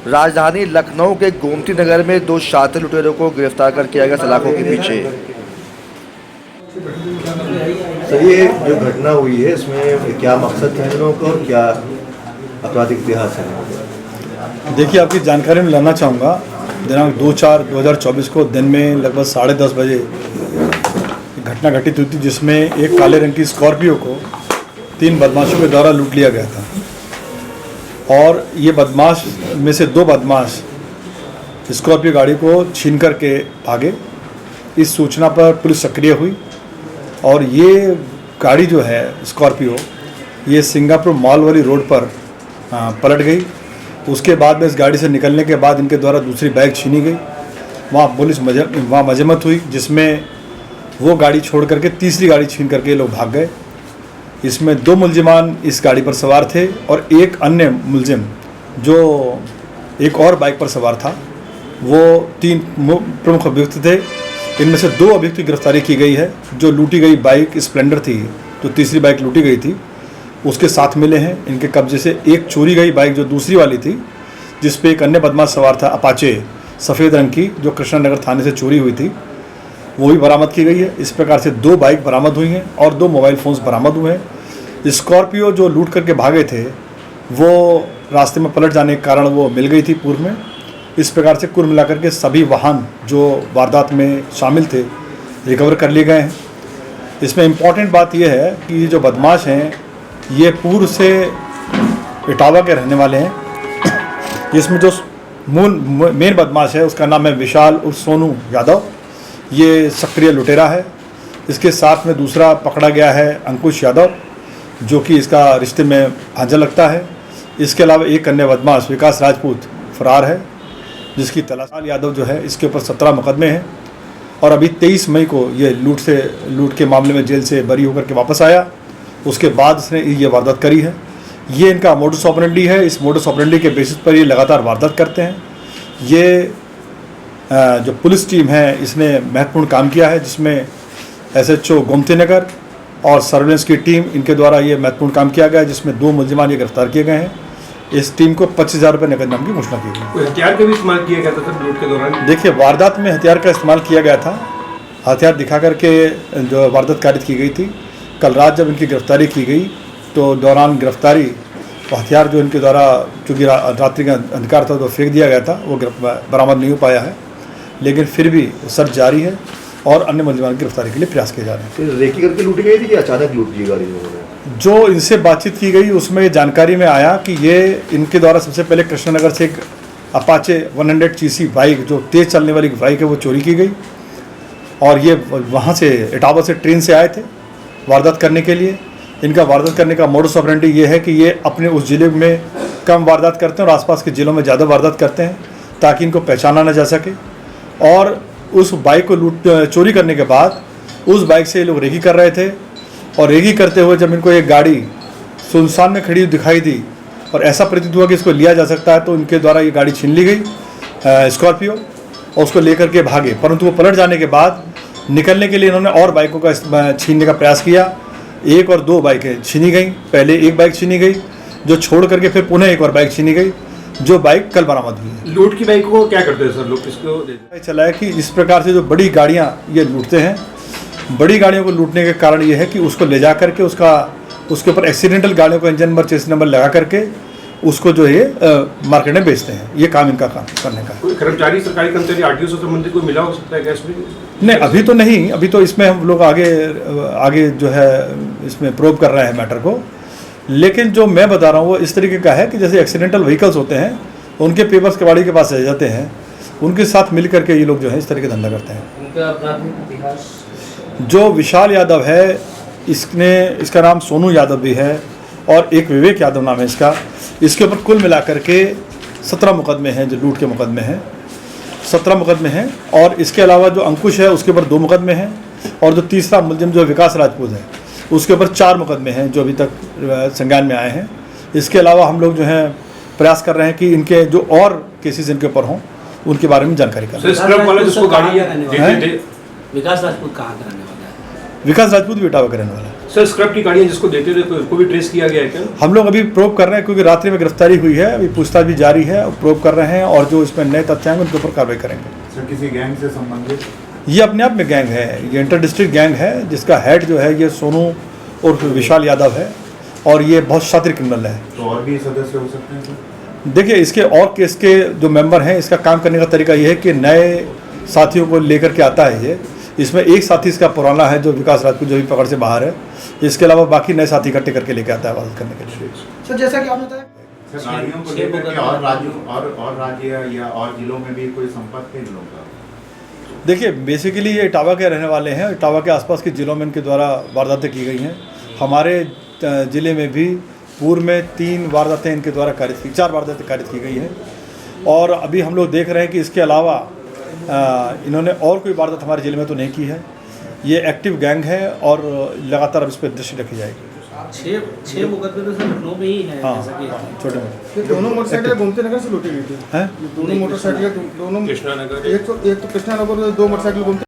राजधानी लखनऊ के गोमती नगर में 2 शातिर लुटेरों को गिरफ्तार कर किया गया सलाखों के पीछे। सर, ये जो घटना हुई है इसमें क्या मकसद था इन लोगों का और क्या आपराधिक इतिहास है? देखिए, आपकी जानकारी में लाना चाहूँगा। दिनांक 2/4/2024 को दिन में लगभग 10:30 बजे घटना घटित हुई थी, जिसमें एक काले रंग की स्कॉर्पियो को 3 बदमाशों के द्वारा लूट लिया गया था। और ये बदमाश में से 2 बदमाश स्कॉर्पियो गाड़ी को छीन करके भागे। इस सूचना पर पुलिस सक्रिय हुई और ये गाड़ी जो है स्कॉर्पियो, ये सिंगापुर मॉल वाली रोड पर पलट गई। उसके बाद में इस गाड़ी से निकलने के बाद इनके द्वारा दूसरी बाइक छीनी गई। वहाँ पुलिस वहाँ मजम्मत हुई, जिसमें वो गाड़ी छोड़ करके तीसरी गाड़ी छीन करके ये लोग भाग गए। इसमें 2 मुलजिमान इस गाड़ी पर सवार थे और एक अन्य मुलजिम जो एक और बाइक पर सवार था, वो 3 प्रमुख अभियुक्त थे। इनमें से 2 अभियुक्त की गिरफ्तारी की गई है। जो लूटी गई बाइक स्प्लेंडर थी, जो तीसरी बाइक लूटी गई थी, उसके साथ मिले हैं। इनके कब्जे से एक चोरी गई बाइक जो दूसरी वाली थी, जिस पे एक अन्य बदमाश सवार था, अपाचे सफ़ेद रंग की, जो कृष्णनगर थाने से चोरी हुई थी, वो भी बरामद की गई है। इस प्रकार से 2 बाइक बरामद हुई हैं और 2 मोबाइल फ़ोन्स बरामद हुए हैं। स्कॉर्पियो जो लूट करके भागे थे, वो रास्ते में पलट जाने के कारण वो मिल गई थी पूर्व में। इस प्रकार से कुल मिलाकर के सभी वाहन जो वारदात में शामिल थे रिकवर कर लिए गए हैं। इसमें इम्पॉर्टेंट बात यह है कि ये जो बदमाश हैं, ये पूर्व से इटावा के रहने वाले हैं। इसमें जो मेन बदमाश है उसका नाम है विशाल उर्फ सोनू यादव। ये सक्रिय लुटेरा है। इसके साथ में दूसरा पकड़ा गया है अंकुश यादव, जो कि इसका रिश्ते में भांजा लगता है। इसके अलावा एक अन्य बदमाश विकास राजपूत फरार है, जिसकी तलाश यादव जो है, इसके ऊपर 17 मुकदमे हैं और अभी 23 मई को ये लूट के मामले में जेल से बरी होकर के वापस आया। उसके बाद इसने ये वारदात करी है। ये इनका मोडस ऑपरेंडी है। इस मोडस ऑपरेंडी के बेसिस पर ये लगातार वारदात करते हैं। ये जो पुलिस टीम है, इसने महत्वपूर्ण काम किया है, जिसमें SHO गोमती नगर और सर्वेलेंस की टीम, इनके द्वारा ये महत्वपूर्ण काम किया गया है, जिसमें 2 मुलजिमान ये गिरफ्तार किए गए हैं। इस टीम को 25,000 रुपये नकद इनाम की घोषणा की गई। हथियार का भी इस्तेमाल किया गया था सर लूट के दौरान? देखिए, वारदात में हथियार का इस्तेमाल किया गया था। हथियार दिखा करके जो वारदात कारित की गई थी। कल रात जब इनकी गिरफ्तारी की गई, तो दौरान गिरफ्तारी हथियार जो इनके द्वारा, चूँकि रात्रि का अंधकार था तो फेंक दिया गया था, वो बरामद नहीं हो पाया है। लेकिन फिर भी सर्च जारी है और अन्य मुलजिमान की गिरफ्तारी के लिए प्रयास किए जा रहे हैं। रेकी करके लूटी गई थी कि अचानक लूट ली गाड़ी लोगों ने? जो इनसे बातचीत की गई उसमें जानकारी में आया कि ये इनके द्वारा सबसे पहले कृष्णनगर से एक अपाचे 100 cc बाइक, जो तेज़ चलने वाली बाइक है, वो चोरी की गई और ये वहाँ से इटावा से ट्रेन से आए थे वारदात करने के लिए। इनका वारदात करने का मोडस ऑपरेंडी ये है कि ये अपने उस ज़िले में कम वारदात करते हैं और आसपास के ज़िलों में ज़्यादा वारदात करते हैं, ताकि इनको पहचाना ना जा सके। और उस बाइक को चोरी करने के बाद उस बाइक से ये लोग रेकी कर रहे थे और रेकी करते हुए जब इनको एक गाड़ी सुनसान में खड़ी दिखाई दी और ऐसा प्रतीत हुआ कि इसको लिया जा सकता है, तो इनके द्वारा ये गाड़ी छीन ली गई स्कॉर्पियो और उसको लेकर के भागे। परंतु वो पलट जाने के बाद निकलने के लिए इन्होंने और बाइकों का छीनने का प्रयास किया। 1 और 2 बाइकें छीनी गई। पहले एक बाइक छीनी गई, जो छोड़ करके फिर पुनः एक और बाइक छीनी गई, जो बाइक कल बरामद हुई है। लूट की बाइक को क्या करते हैं सर लोग? किसको चला है कि इस प्रकार से जो बड़ी गाड़ियाँ ये लूटते हैं, बड़ी गाड़ियों को लूटने के कारण ये है कि उसको ले जा करके उसके ऊपर एक्सीडेंटल गाड़ियों को इंजन नंबर, चेसिस नंबर लगा करके उसको जो है मार्केट में बेचते हैं। ये काम इनका काम करने का। कोई कर्मचारी, सरकारी कर्मचारी, RTO से संबंधित कोई मिला हो सकता है क्या इसमें? नहीं, अभी तो नहीं। अभी तो इसमें हम लोग आगे जो है इसमें प्रोब कर रहे हैं मैटर को। लेकिन जो मैं बता रहा हूँ वो इस तरीके का है कि जैसे एक्सीडेंटल व्हीकल्स होते हैं, उनके पेपर्स कबाड़ी के पास रह जाते हैं, उनके साथ मिल करके ये लोग जो है इस तरह के धंधा करते हैं। उनका आपराधिक इतिहास? जो विशाल यादव है, इसका नाम सोनू यादव भी है और एक विवेक यादव नाम है इसका। इसके ऊपर कुल मिलाकर के 17 मुकदमे हैं, जो लूट के मुकदमे हैं, 17 मुकदमे हैं। और इसके अलावा जो अंकुश है उसके ऊपर 2 मुकदमे हैं और जो तीसरा मुलजिम जो विकास राजपूत है, उसके ऊपर 4 मुकदमे हैं जो अभी तक संज्ञान में आए हैं। इसके अलावा हम लोग जो हैं प्रयास कर रहे हैं कि इनके जो और केसेस इनके ऊपर हों, उनके बारे में जानकारी करें। विकास राजपूत कहाँ का रहने वाला है? विकास राजपूत भी इटावा का रहने वाला है। सर स्क्रैप की गाड़ियाँ जिसको देते थे तो उसको भी ट्रेस किया गया है क्या? हम लोग अभी प्रोब कर रहे हैं क्योंकि रात्रि में गिरफ्तारी हुई है, अभी पूछताछ भी जारी है, प्रोब कर रहे हैं और जो इसमें नए तथ्य आएंगे उनके ऊपर कार्रवाई करेंगे। सर किसी गैंग से संबंधित? ये अपने आप में गैंग है, ये इंटर डिस्ट्रिक्ट गैंग है जिसका हेड जो है ये सोनू और विशाल यादव है और ये बहुत शातिर क्रिमिनल है। तो और भी सदस्य हो सकते हैं सर? देखिए इसके और केस के जो मेंबर हैं इसका काम करने का तरीका ये है कि नए साथियों को लेकर के आता है ये। इसमें एक साथी इसका पुराना है जो विकास राजपूत जो भी पकड़ से बाहर है, इसके अलावा बाकी नए साथी इकट्ठे करके लेके आता है वारदात करने के लिए। सर जैसा कि आपने बताया सर गाड़ियों को लेकर के और राज्य या और जिलों में भी कोई संपर्क है इन लोगों का? देखिए बेसिकली ये इटावा के रहने वाले हैं, इटावा के आसपास के ज़िलों में इनके द्वारा वारदातें की गई हैं। हमारे ज़िले में भी पूर्व में 3 वारदातें इनके द्वारा कारित की, 4 वारदातें कारित की गई हैं और अभी हम लोग देख रहे हैं कि इसके अलावा इन्होंने और कोई वारदात हमारे ज़िले में तो नहीं की है। ये एक्टिव गैंग है और लगातार अब इस पर दृष्टि रखी जाएगी। 6 मुकदमे तो सर लखनऊ में ही है। हाँ जैसा कि छोटे मोटे ये दोनों मोटरसाइकिल घूमते नगर से लूटी गई थी। हैं। दोनों मोटरसाइकिल दोनों कृष्णा नगर एक तो कृष्णा नगर में 2 मोटरसाइकिल घूमते